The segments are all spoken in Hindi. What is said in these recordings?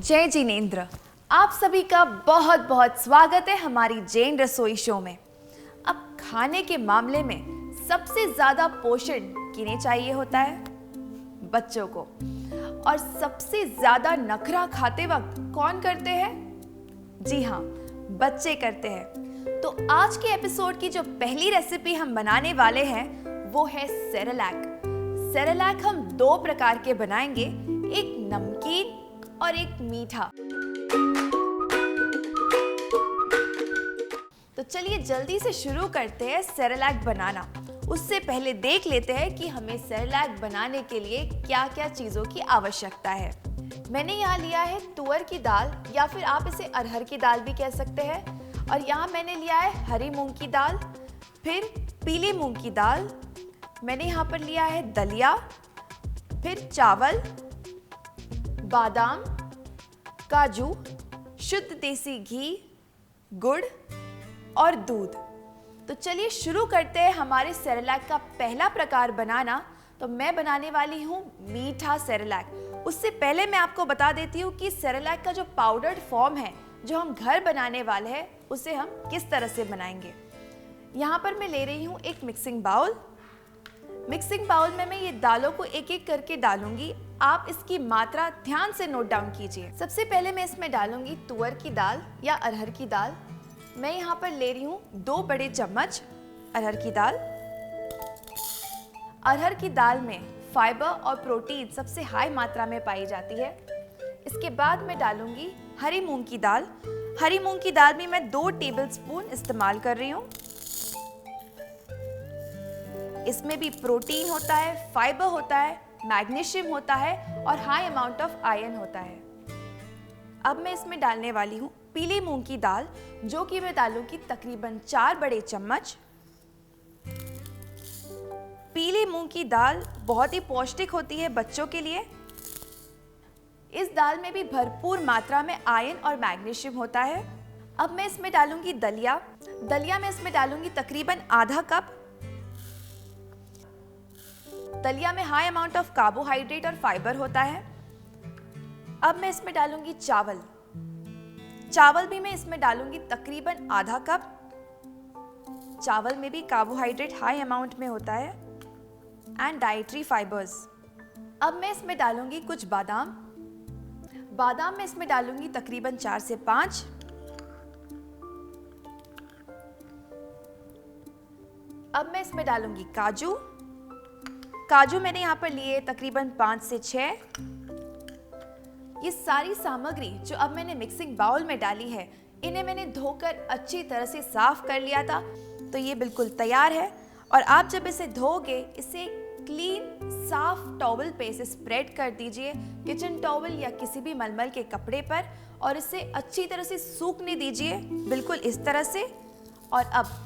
जय जिनेंद्र, आप सभी का बहुत बहुत स्वागत है हमारी जैन रसोई शो में। अब खाने के मामले में सबसे ज्यादा पोषण किन्हें चाहिए होता है? बच्चों को। और सबसे ज्यादा नखरा खाते वक्त कौन करते हैं? जी हाँ, बच्चे करते हैं। तो आज के एपिसोड की जो पहली रेसिपी हम बनाने वाले हैं वो है सेरेलैक। सेरेलैक हम दो प्रकार के बनाएंगे, एक नमकीन और एक मीठा। तो चलिए जल्दी से शुरू करते हैं सेरेलैक बनाना। उससे पहले देख लेते हैं कि हमें सेरेलैक बनाने के लिए क्या क्या चीज़ों की आवश्यकता है। मैंने यहाँ लिया है तुअर की दाल या फिर आप इसे अरहर की दाल भी कह सकते हैं। और यहाँ मैंने लिया है हरी मूंग की दाल, फिर पीली मूंग की दाल, मैंने यहाँ पर लिया है दलिया, फिर चावल, बादाम, काजू, शुद्ध देसी घी, गुड़ और दूध। तो चलिए शुरू करते हैं हमारे सेरेलैक का पहला प्रकार बनाना। तो मैं बनाने वाली हूँ मीठा सेरेलैक। उससे पहले मैं आपको बता देती हूँ कि सेरेलैक का जो पाउडर्ड फॉर्म है जो हम घर बनाने वाले हैं उसे हम किस तरह से बनाएंगे। यहाँ पर मैं ले रही हूँ एक मिक्सिंग बाउल। मिक्सिंग बाउल में मैं ये दालों को एक एक करके डालूंगी। आप इसकी मात्रा ध्यान से नोट डाउन कीजिए। सबसे पहले मैं इसमें डालूंगी तुअर की दाल या अरहर की दाल। मैं यहाँ पर ले रही हूँ 2 बड़े चम्मच अरहर की दाल। अरहर की दाल में फाइबर और प्रोटीन सबसे हाई मात्रा में पाई जाती है। इसके बाद मैं डालूंगी हरी मूंग की दाल। हरी मूंग की दाल भी मैं 2 टेबलस्पून इस्तेमाल कर रही हूँ। इसमें भी प्रोटीन होता है, फाइबर होता है, मैग्नीशियम होता है और हाई अमाउंट ऑफ आयरन होता है। अब मैं इसमें डालने वाली हूँ पीली मूंग की दाल, जो कि मैं डालूंगी तकरीबन 4 बड़े चम्मच। पीली मूंग की दाल बहुत ही पौष्टिक होती है बच्चों के लिए। इस दाल में भी भरपूर मात्रा में आयरन और मैग्नीशियम होता है। अब मैं इसमें डालूंगी दलिया। दलिया में इसमें डालूंगी तकरीबन आधा कप। दलिया में हाई अमाउंट ऑफ कार्बोहाइड्रेट और फाइबर होता है। अब मैं इसमें डालूंगी चावल। चावल भी मैं इसमें डालूंगी तकरीबन आधा कप। चावल में भी कार्बोहाइड्रेट हाई अमाउंट में होता है एंड डाइटरी फाइबर्स। अब मैं इसमें डालूंगी कुछ बादाम। बादाम में इसमें डालूंगी तकरीबन 4 से 5। अब मैं इसमें डालूंगी काजू। काजू मैंने यहाँ पर लिए तकरीबन 5 से 6। ये सारी सामग्री जो अब मैंने मिक्सिंग बाउल में डाली है, इन्हें मैंने धोकर अच्छी तरह से साफ कर लिया था। तो ये बिल्कुल तैयार है। और आप जब इसे धोगे, इसे क्लीन साफ टॉवल पे इसे स्प्रेड कर दीजिए, किचन टॉवल या किसी भी मलमल के कपड़े पर, और इसे अच्छी तरह से सूखने दीजिए, बिल्कुल इस तरह से। और अब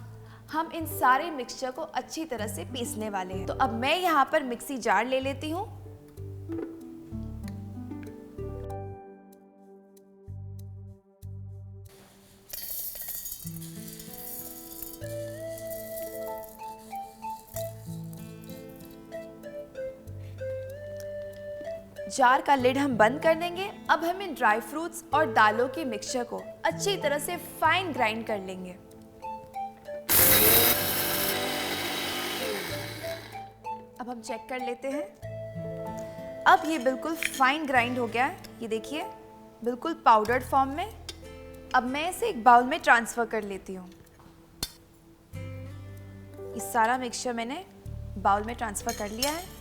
हम इन सारे मिक्सचर को अच्छी तरह से पीसने वाले हैं। तो अब मैं यहाँ पर मिक्सी जार ले लेती हूँ। जार का लिड हम बंद कर देंगे। अब हम इन ड्राई फ्रूट्स और दालों के मिक्सचर को अच्छी तरह से फाइन ग्राइंड कर लेंगे। अब हम चेक कर लेते हैं। अब ये बिल्कुल फाइन ग्राइंड हो गया है। ये देखिए, बिल्कुल पाउडर्ड फॉर्म में। अब मैं इसे एक बाउल में ट्रांसफर कर लेती हूँ। ये सारा मिक्सचर मैंने बाउल में ट्रांसफर कर लिया है।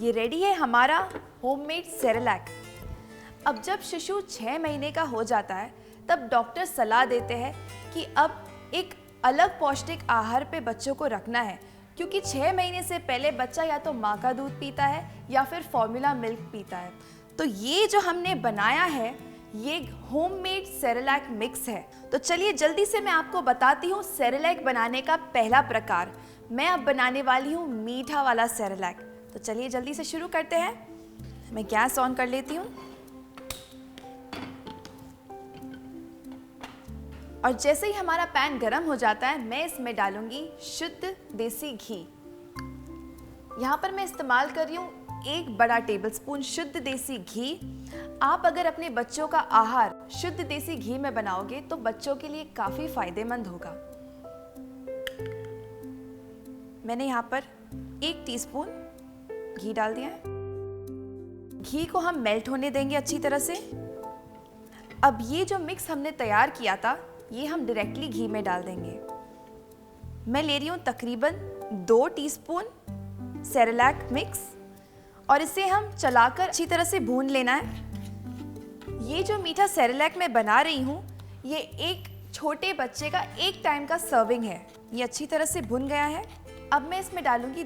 ये रेडी है हमारा होममेड सेरेलैक। अब जब शिशु 6 महीने का हो जाता है, तब डॉक्टर सलाह देते हैं कि अब एक अलग पौष्टिक आहार पे बच्चों को रखना है, क्योंकि 6 महीने से पहले बच्चा या तो माँ का दूध पीता है या फिर फॉर्मूला मिल्क पीता है। तो ये जो हमने बनाया है, ये होममेड सेरेलैक मिक्स है। तो चलिए जल्दी से मैं आपको बताती हूँ सेरेलैक बनाने का पहला प्रकार। मैं अब बनाने वाली हूँ मीठा वाला सेरेलैक। तो चलिए जल्दी से शुरू करते हैं। मैं गैस ऑन कर लेती हूँ। और जैसे ही हमारा पैन गरम हो जाता है, मैं इसमें डालूंगी शुद्ध देसी घी। यहाँ पर मैं इस्तेमाल कर रही हूँ 1 बड़ा टेबलस्पून शुद्ध देसी घी। आप अगर अपने बच्चों का आहार शुद्ध देसी घी में बनाओगे तो बच्चों के लिए काफी फायदेमंद होगा। मैंने यहाँ पर 1 टीस्पून घी डाल दिया है। घी को हम मेल्ट होने देंगे अच्छी तरह से। अब ये जो मिक्स हमने तैयार किया था, ये हम डायरेक्टली घी में डाल देंगे। मैं ले रही हूँ तकरीबन 2 टीस्पून सेरेलैक मिक्स और इसे हम चलाकर अच्छी तरह से भून लेना है। ये जो मीठा सेरेलैक मैं बना रही हूँ, ये एक छोटे बच्चे का 1 टाइम का सर्विंग है। ये अच्छी तरह से भुन गया है। अब मैं इसमें डालूंगी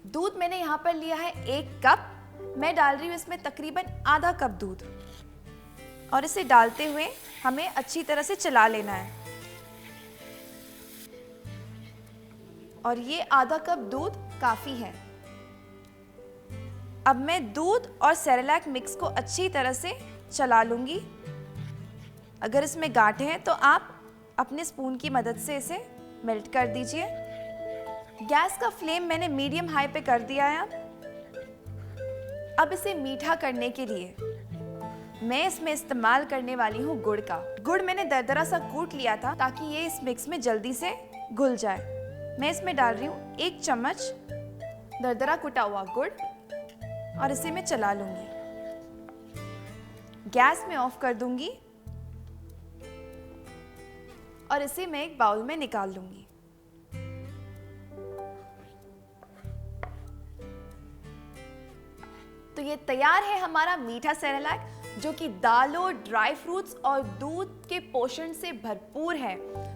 दूध मैंने यहाँ पर लिया है 1 कप। मैं डाल रही हूँ इसमें तकरीबन आधा कप दूध और इसे डालते हुए हमें अच्छी तरह से चला लेना है। और ये आधा कप दूध काफी है। अब मैं दूध और सेरेलैक मिक्स को अच्छी तरह से चला लूंगी। अगर इसमें गांठें हैं तो आप अपने स्पून की मदद से इसे मेल्ट कर दीजिए। गैस का फ्लेम मैंने मीडियम हाई पे कर दिया है। अब इसे मीठा करने के लिए मैं इसमें इस्तेमाल करने वाली हूँ गुड़ का। गुड़ मैंने दरदरा सा कूट लिया था ताकि ये इस मिक्स में जल्दी से घुल जाए। मैं इसमें डाल रही हूँ 1 चम्मच दरदरा कुटा हुआ गुड़ और इसे मैं चला लूंगी। गैस में ऑफ कर दूंगी और इसे मैं एक बाउल में निकाल लूंगी। तो ये तैयार है हमारा मीठा सेरेलैक, जो कि दालों, ड्राई फ्रूट्स और दूध के पोषण से भरपूर है।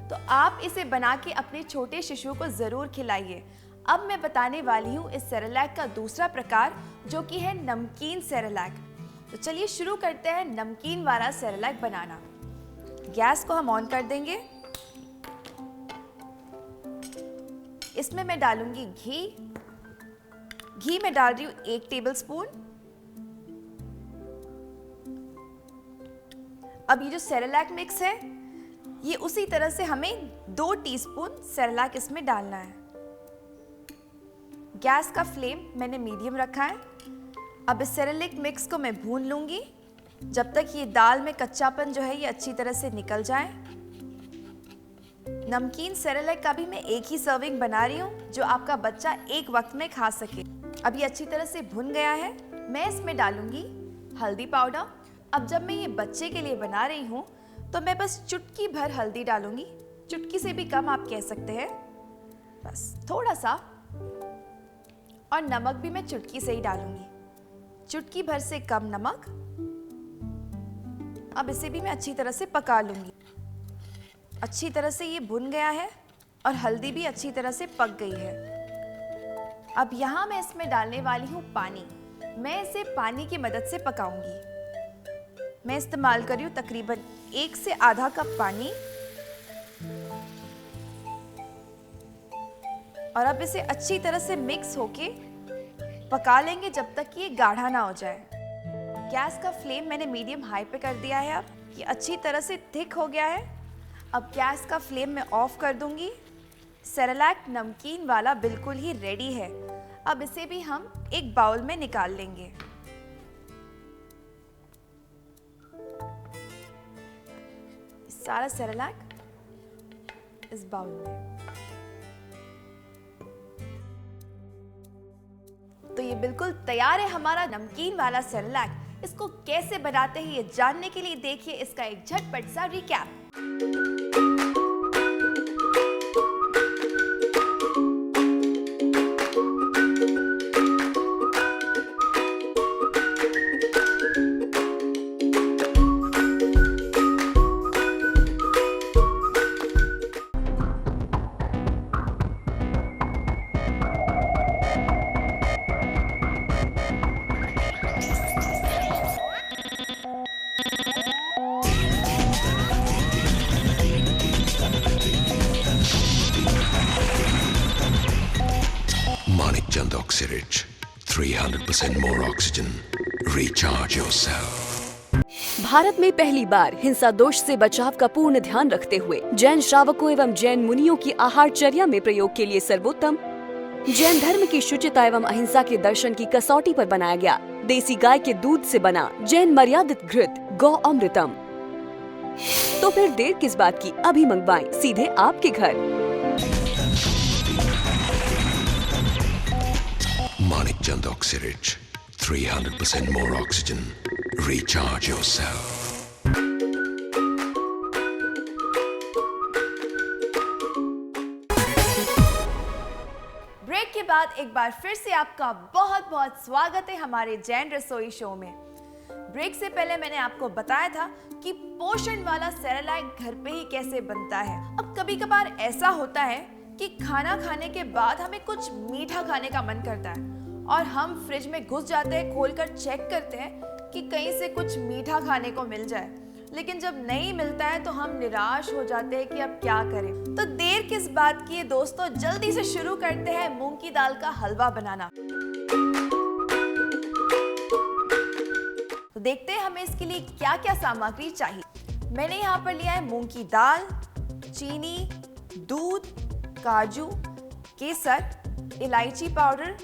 तो आप इसे बना के अपने छोटे शिशुओं को जरूर खिलाइए। अब मैं बताने वाली हूँ इस सेरेलैक का दूसरा प्रकार, जो कि है नमकीन सेरेलैक। तो चलिए शुरू करते हैं नमकीन वाला सेरेलैक बनाना। गैस को हम ऑन कर देंगे। इसमें मैं डालूंगी घी में डाल रही हूँ 1 टेबलस्पून। अब ये जो सेरेलैक मिक्स है, ये उसी तरह से हमें 2 टीस्पून सेरेलैक इसमें डालना है। गैस का फ्लेम मैंने मीडियम रखा है। अब इस सेरेलैक मिक्स को मैं भून लूंगी जब तक ये दाल में कच्चापन जो है ये अच्छी तरह से निकल जाए। नमकीन सेरेलैक का भी मैं एक ही सर्विंग बना रही हूँ, जो आपका बच्चा एक वक्त में खा सके। अब ये अच्छी तरह से भुन गया है। मैं इसमें डालूंगी हल्दी पाउडर। अब जब मैं ये बच्चे के लिए बना रही हूँ तो मैं बस चुटकी भर हल्दी डालूंगी। चुटकी से भी कम आप कह सकते हैं, बस थोड़ा सा। और नमक भी मैं चुटकी से ही डालूंगी, चुटकी भर से कम नमक। अब इसे भी मैं अच्छी तरह से पका लूंगी। अच्छी तरह से ये भुन गया है और हल्दी भी अच्छी तरह से पक गई है। अब यहाँ मैं इसमें डालने वाली हूँ पानी। मैं इसे पानी की मदद से पकाऊंगी। मैं इस्तेमाल कर रही हूँ तकरीबन 1 से आधा कप पानी। और अब इसे अच्छी तरह से मिक्स होके पका लेंगे जब तक कि ये गाढ़ा ना हो जाए। गैस का फ्लेम मैंने मीडियम हाई पे कर दिया है। अब ये अच्छी तरह से थिक हो गया है। अब गैस का फ्लेम मैं ऑफ कर दूंगी। सेरेलैक नमकीन वाला बिल्कुल ही रेडी है। अब इसे भी हम एक बाउल में निकाल लेंगे। सारा सेरेलैक इस बाउल में। तो ये बिल्कुल तैयार है हमारा नमकीन वाला सेरेलैक। इसको कैसे बनाते हैं ये जानने के लिए देखिए इसका एक झटपट सा recap. Manikchand Oxyrich, 300% more oxygen. Recharge yourself. Bharat में पहली बार हिंसा दोष से बचाव का पूर्ण ध्यान रखते हुए जैन श्रावकों एवं जैन मुनियों की आहारचर्या में प्रयोग के लिए सर्वोत्तम जैन धर्म की शुचिता एवं अहिंसा के दर्शन की कसौटी पर बनाया गया देसी गाय के दूध से बना जैन मर्यादित घृत गौ अमृतम। तो फिर देर किस बात की, अभी मंगवाएं सीधे आपके घर। Manikchand Oxyrich, 300% more oxygen. Recharge yourself. Break के बाद एक बार फिर से आपका बहुत बहुत स्वागत है हमारे जैन रसोई शो में। ब्रेक से पहले मैंने आपको बताया था कि पोषण वाला सेरेलैक घर पे ही कैसे बनता है। अब कभी कभार ऐसा होता है कि खाना खाने के बाद हमें कुछ मीठा खाने का मन करता है और हम फ्रिज में घुस जाते हैं, खोलकर चेक करते हैं कि कहीं से कुछ मीठा खाने को मिल जाए, लेकिन जब नहीं मिलता है तो हम निराश हो जाते हैं कि अब क्या करें। तो देर किस बात की है दोस्तों, जल्दी से शुरू करते हैं मूंग की दाल का हलवा बनाना। तो देखते हैं हमें इसके लिए क्या क्या सामग्री चाहिए। मैंने यहाँ पर लिया है मूंग की दाल, चीनी, दूध, काजू, केसर, इलायची पाउडर,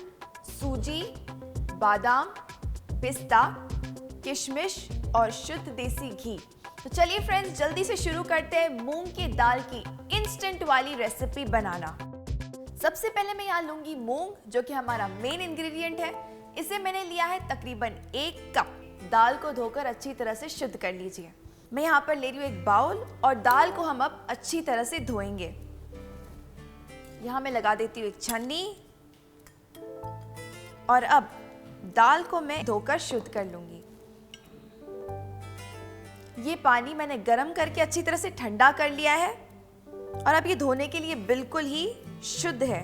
सूजी, बादाम, पिस्ता, किशमिश और शुद्ध देसी घी। तो चलिए फ्रेंड्स, जल्दी से शुरू करते हैं मूंग की दाल की इंस्टेंट वाली रेसिपी बनाना। सबसे पहले मैं यहाँ लूंगी मूंग, जो कि हमारा मेन इंग्रेडिएंट है। इसे मैंने लिया है तकरीबन 1 कप। दाल को धोकर अच्छी तरह से शुद्ध कर लीजिए। मैं यहाँ पर ले रही हूँ एक बाउल और दाल को हम अब अच्छी तरह से धोएंगे। यहाँ मैं लगा देती हूँ एक छन्नी और अब दाल को मैं धोकर शुद्ध कर लूंगी। ये पानी मैंने गर्म करके अच्छी तरह से ठंडा कर लिया है और अब ये धोने के लिए बिल्कुल ही शुद्ध है।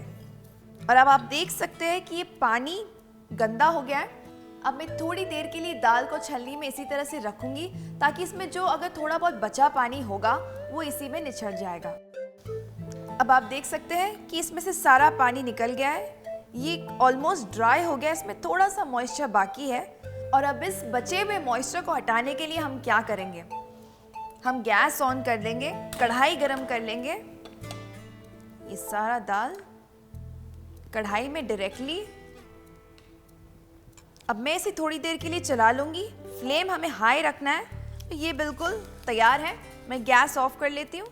और अब आप देख सकते हैं कि ये पानी गंदा हो गया है। अब मैं थोड़ी देर के लिए दाल को छलनी में इसी तरह से रखूंगी ताकि इसमें जो अगर थोड़ा बहुत बचा पानी होगा वो इसी में निचड़ जाएगा। अब आप देख सकते हैं कि इसमें से सारा पानी निकल गया है। ये ऑलमोस्ट ड्राई हो गया है, इसमें थोड़ा सा मॉइस्चर बाकी है। और अब इस बचे हुए मॉइस्चर को हटाने के लिए हम क्या करेंगे, हम गैस ऑन कर लेंगे, कढ़ाई गरम कर लेंगे। ये सारा दाल कढ़ाई में डायरेक्टली, अब मैं इसे थोड़ी देर के लिए चला लूंगी। फ्लेम हमें हाई रखना है। तो ये बिल्कुल तैयार है। मैं गैस ऑफ कर लेती हूँ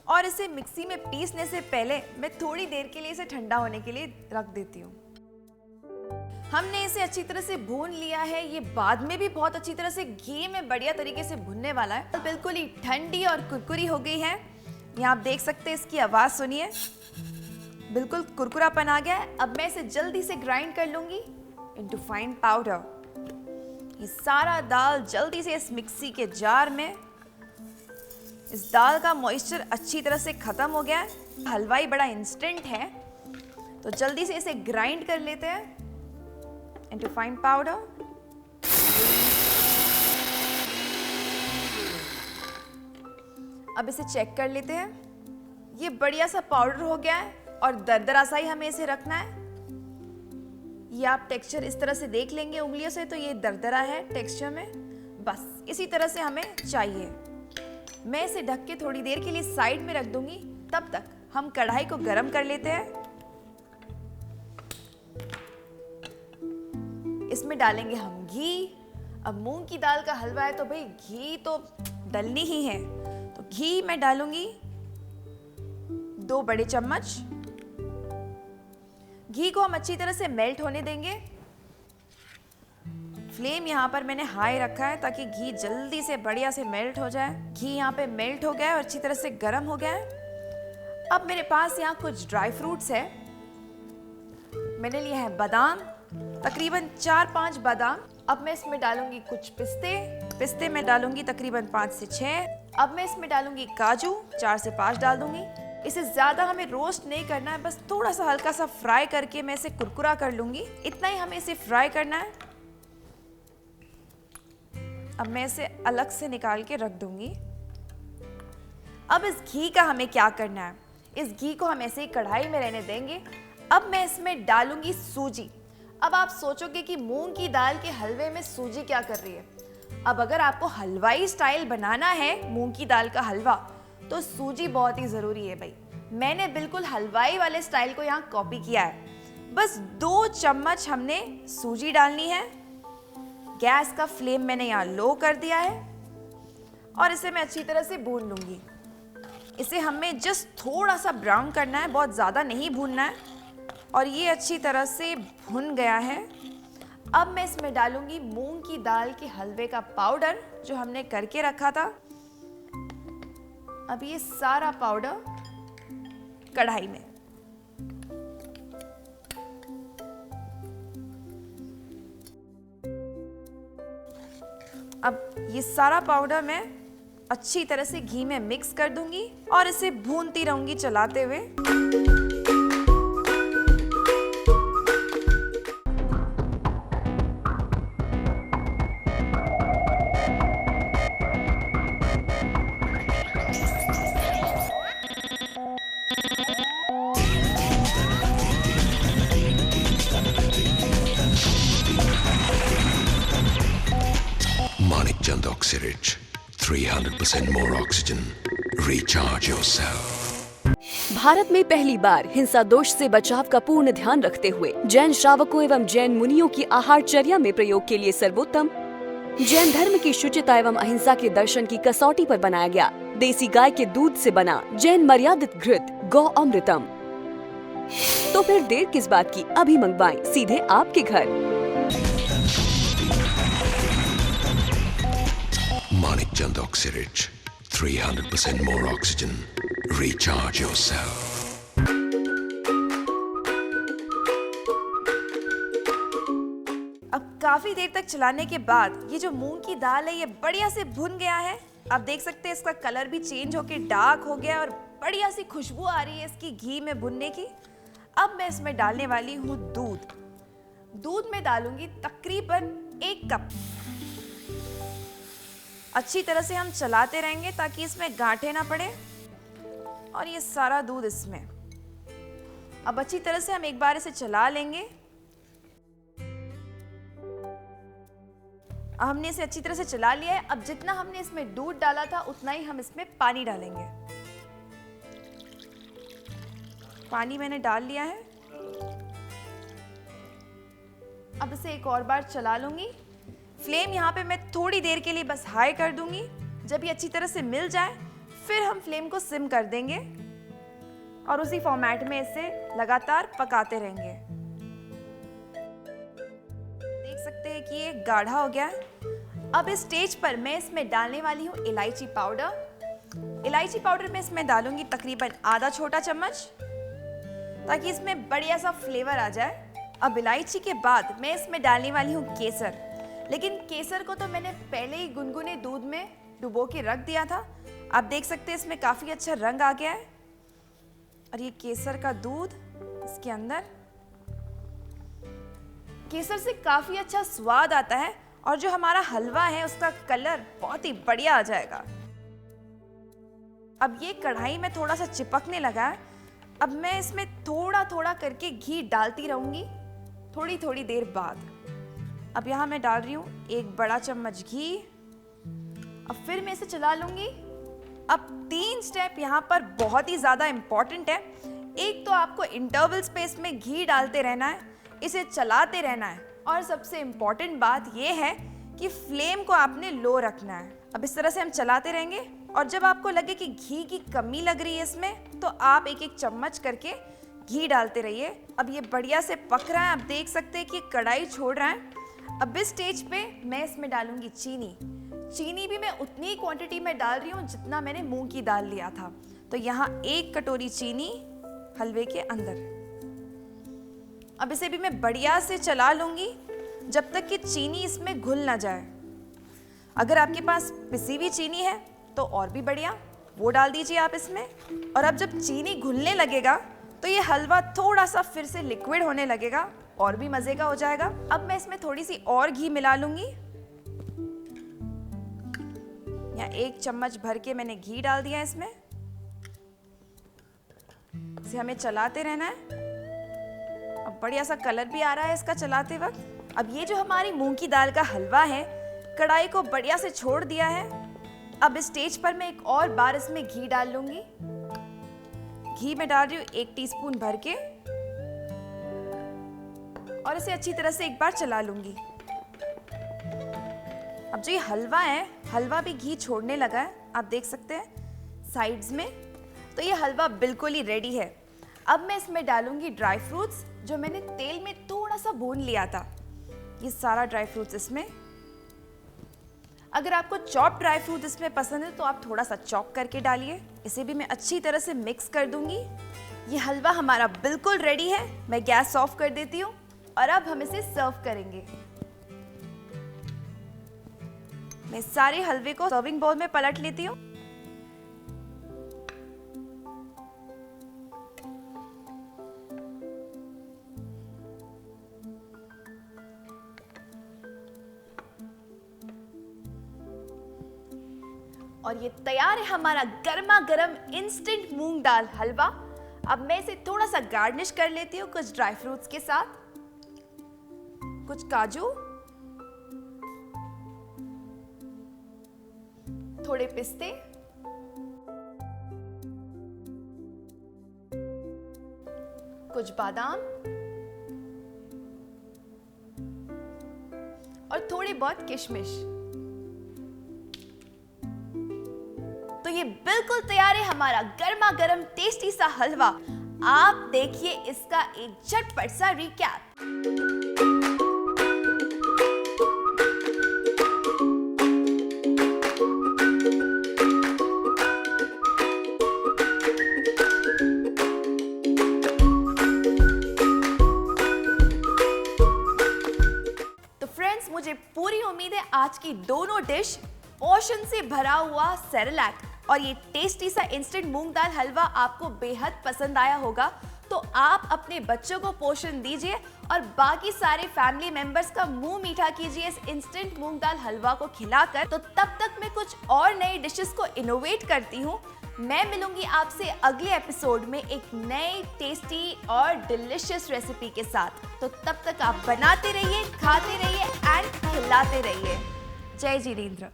और इसे मिक्सी में पीसने से पहले मैं थोड़ी देर के लिए इसे ठंडा होने के लिए रख देती हूँ। हमने इसे अच्छी तरह से भून लिया है। ये बाद में भी बहुत अच्छी तरह से घी में बढ़िया तरीके से भुनने वाला है। तो बिल्कुल ही ठंडी और कुरकुरी हो गई है। यहाँ आप देख सकते हैं, इसकी आवाज सुनिए, बिल्कुल कुरकुरापन आ गया है। अब मैं इसे जल्दी से ग्राइंड कर लूंगी इनटू फाइन पाउडर। ये सारा दाल जल्दी से इस मिक्सी के जार में, इस दाल का मॉइस्चर अच्छी तरह से खत्म हो गया है। हलवाई बड़ा इंस्टेंट है तो जल्दी से इसे ग्राइंड कर लेते हैं इनटू फाइन पाउडर। अब इसे चेक कर लेते हैं। ये बढ़िया सा पाउडर हो गया है और दरदरा सा ही हमें इसे रखना है। ये आप टेक्सचर इस तरह से देख लेंगे उंगलियों से, तो ये दरदरा है टेक्सचर में। बस इसी तरह से हमें चाहिए। मैं इसे ढक के थोड़ी देर के लिए साइड में रख दूंगी। तब तक हम कढ़ाई को गरम कर लेते हैं। इसमें डालेंगे हम घी। अब मूंग की दाल का हलवा है तो भाई घी तो डलनी ही है। तो घी मैं डालूंगी 2 बड़े चम्मच। घी को हम अच्छी तरह से मेल्ट होने देंगे। फ्लेम यहाँ पर मैंने हाई रखा है ताकि घी जल्दी से बढ़िया से मेल्ट हो जाए। घी यहाँ पे मेल्ट हो गया है और अच्छी तरह से गर्म हो गया है। अब मेरे पास यहाँ कुछ ड्राई फ्रूट्स है। मैंने लिया है बादाम, तकरीबन 4-5 बादाम। अब मैं इसमें डालूंगी कुछ पिस्ते मैं डालूंगी तकरीबन 5 से 6। अब मैं इसमें डालूंगी काजू, 4 से 5 डाल दूंगी। इसे ज्यादा हमें रोस्ट नहीं करना है, बस थोड़ा सा हल्का सा फ्राई करके मैं इसे कुरकुरा कर लूंगी। इतना ही हमें इसे फ्राई करना है। अब मैं इसे अलग से निकाल के रख दूंगी। अब इस घी का हमें क्या करना है, इस घी को हम ऐसे ही कढ़ाई में रहने देंगे। अब मैं इसमें डालूंगी सूजी। अब आप सोचोगे कि मूंग की दाल के हलवे में सूजी क्या कर रही है। अब अगर आपको हलवाई स्टाइल बनाना है मूंग की दाल का हलवा तो सूजी बहुत ही ज़रूरी है भाई। मैंने बिल्कुल हलवाई वाले स्टाइल को यहाँ कॉपी किया है। बस 2 चम्मच हमने सूजी डालनी है। गैस का फ्लेम मैंने यहाँ लो कर दिया है और इसे मैं अच्छी तरह से भून लूंगी। इसे हमें जस्ट थोड़ा सा ब्राउन करना है, बहुत ज़्यादा नहीं भूनना है। और ये अच्छी तरह से भुन गया है। अब मैं इसमें डालूंगी मूंग की दाल के हलवे का पाउडर जो हमने करके रखा था। अब ये सारा पाउडर कढ़ाई में। अब ये सारा पाउडर मैं अच्छी तरह से घी में मिक्स कर दूंगी और इसे भूनती रहूंगी चलाते हुए। Manikchand Oxyrich, 300% more oxygen. Recharge yourself. Bharat में पहली बार हिंसा दोष से बचाव का पूर्ण ध्यान रखते हुए जैन श्रावकों एवं जैन मुनियों की आहारचर्या में प्रयोग के लिए सर्वोत्तम जैन धर्म की शुचिता एवं अहिंसा के दर्शन की कसौटी पर बनाया गया देसी गाय के दूध से बना जैन मर्यादित घृत गौ अमृतम। तो फिर देर किस बात की, अभी मंगवाएं सीधे आपके घर। Manikchand Oxyrich, 300% more oxygen. Recharge yourself. अब काफी देर तक चलाने के बाद ये जो मूंग की दाल है ये बढ़िया से भुन गया है। आप देख सकते हैं इसका कलर भी चेंज होके डार्क हो गया और बढ़िया सी खुशबू आ रही है इसकी घी में भुनने की। अब मैं इसमें डालने वाली हूँ दूध। दूध में डालूंगी तकरीबन 1 कप। अच्छी तरह से हम चलाते रहेंगे ताकि इसमें गांठें ना पड़े। और ये सारा दूध इसमें। अब अच्छी तरह से हम एक बार इसे चला लेंगे। हमने इसे अच्छी तरह से चला लिया है। अब जितना हमने इसमें दूध डाला था उतना ही हम इसमें पानी डालेंगे। पानी मैंने डाल लिया है। अब इसे एक और बार चला लूंगी। फ्लेम यहाँ पे मैं थोड़ी देर के लिए बस हाई कर दूंगी। जब ये अच्छी तरह से मिल जाए फिर हम फ्लेम को सिम कर देंगे और उसी फॉर्मेट में इसे लगातार पकाते रहेंगे। देख सकते हैं कि ये गाढ़ा हो गया है। अब इस स्टेज पर मैं इसमें डालने वाली हूँ इलायची पाउडर। इलायची पाउडर मैं इसमें डालूंगी तकरीबन आधा छोटा चम्मच ताकि इसमें बढ़िया सा फ्लेवर आ जाए। अब इलायची के बाद मैं इसमें डालने वाली हूँ केसर। लेकिन केसर को तो मैंने पहले ही गुनगुने दूध में डुबो के रख दिया था। आप देख सकते हैं इसमें काफी अच्छा रंग आ गया है और ये केसर का दूध इसके अंदर। केसर से काफी अच्छा स्वाद आता है और जो हमारा हलवा है उसका कलर बहुत ही बढ़िया आ जाएगा। अब ये कढ़ाई में थोड़ा सा चिपकने लगा है। अब मैं इसमें थोड़ा थोड़ा करके घी डालती रहूंगी थोड़ी थोड़ी देर बाद। अब यहाँ मैं डाल रही हूँ 1 बड़ा चम्मच घी। अब फिर मैं इसे चला लूंगी। अब 3 स्टेप यहाँ पर बहुत ही ज़्यादा इम्पॉर्टेंट है। एक तो आपको इंटरवल स्पेस में घी डालते रहना है, इसे चलाते रहना है और सबसे इम्पॉर्टेंट बात यह है कि फ्लेम को आपने लो रखना है। अब इस तरह से हम चलाते रहेंगे और जब आपको लगे कि घी की कमी लग रही है इसमें तो आप 1-1 चम्मच करके घी डालते रहिए। अब ये बढ़िया से पक रहा है। आप देख सकते हैं कि कढ़ाई छोड़ रहा है। अब इस स्टेज पे मैं इसमें डालूंगी चीनी। चीनी भी मैं उतनी ही क्वांटिटी में डाल रही हूँ जितना मैंने मूंग की दाल लिया था। तो यहाँ 1 कटोरी चीनी हलवे के अंदर। अब इसे भी मैं बढ़िया से चला लूंगी जब तक कि चीनी इसमें घुल ना जाए। अगर आपके पास पिसी हुई चीनी है तो और भी बढ़िया, वो डाल दीजिए आप इसमें। और अब जब चीनी घुलने लगेगा तो ये हलवा थोड़ा सा फिर से लिक्विड होने लगेगा और भी मजे का हो जाएगा। अब मैं इसमें थोड़ी सी और घी मिला लूंगी। यहाँ 1 चम्मच भर के मैंने घी डाल दिया है इसमें। इसे हमें चलाते रहना है। अब बढ़िया सा कलर भी आ रहा है इसका चलाते वक्त। अब ये जो हमारी मूंग की दाल का हलवा है कढ़ाई को बढ़िया से छोड़ दिया है। अब इस स्टेज पर मैं एक और बार इसमें घी डाल लूंगी। घी में डाल रही हूँ 1 टीस्पून भर के। और इसे अच्छी तरह से एक बार चला लूंगी। अब जो ये हलवा है, हलवा भी घी छोड़ने लगा है, आप देख सकते हैं साइड्स में। तो ये हलवा बिल्कुल ही रेडी है। अब मैं इसमें डालूंगी ड्राई फ्रूट्स जो मैंने तेल में थोड़ा सा भून लिया था। ये सारा ड्राई फ्रूट्स इसमें। अगर आपको चॉप ड्राई फ्रूट इसमें पसंद है तो आप थोड़ा सा चॉप करके डालिए। इसे भी मैं अच्छी तरह से मिक्स कर दूंगी। ये हलवा हमारा बिल्कुल रेडी है। मैं गैस ऑफ कर देती हूँ और अब हम इसे सर्व करेंगे। मैं सारे हलवे को सर्विंग बाउल में पलट लेती हूँ। और ये तैयार है हमारा गर्मा गर्म इंस्टेंट मूंग दाल हलवा। अब मैं इसे थोड़ा सा गार्निश कर लेती हूँ कुछ ड्राई फ्रूट्स के साथ, कुछ काजू, थोड़े पिस्ते, कुछ बादाम और थोड़ी बहुत किशमिश। तो ये बिल्कुल तैयार है हमारा गर्मा गर्म टेस्टी सा हलवा। आप देखिए इसका एक झटपट सा रिकैप। तो फ्रेंड्स, मुझे पूरी उम्मीद है आज की दोनों डिश पोर्शन से भरा हुआ सेरेलैक और ये टेस्टी सा इंस्टेंट मूंग दाल हलवा आपको बेहद पसंद आया होगा। तो आप अपने बच्चों को पोषण दीजिए और बाकी सारे फैमिली मेंबर्स का मुंह मीठा कीजिए इस इंस्टेंट मूंग दाल हलवा को खिलाकर। तो तब तक मैं कुछ और नई डिशेस को इनोवेट करती हूँ। मैं मिलूंगी आपसे अगले एपिसोड में एक नई टेस्टी और डिलिशियस रेसिपी के साथ। तो तब तक आप बनाते रहिए, खाते रहिए एंड खिलाते रहिए। जय जिनेंद्र।